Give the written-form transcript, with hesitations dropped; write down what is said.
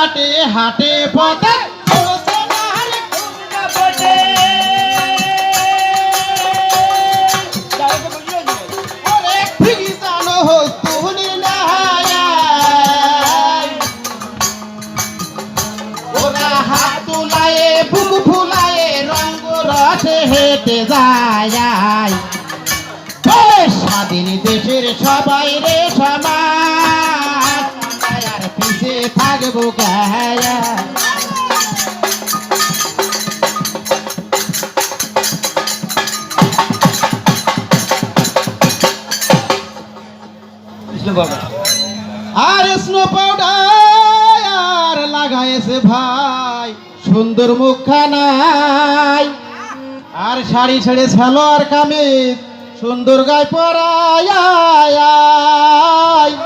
হাটে হাটে পথে হেঁটে যায় স্বাধীন দেশের সবাই রে সমাজ আর পিছে থাকবো গায়া আর স্নো পাউডার লাগাইছে ভাই সুন্দর মুখখানায় আর শাড়ি ছেড়ে সালোয়ার কামিজ সুন্দর গায়ে পরায়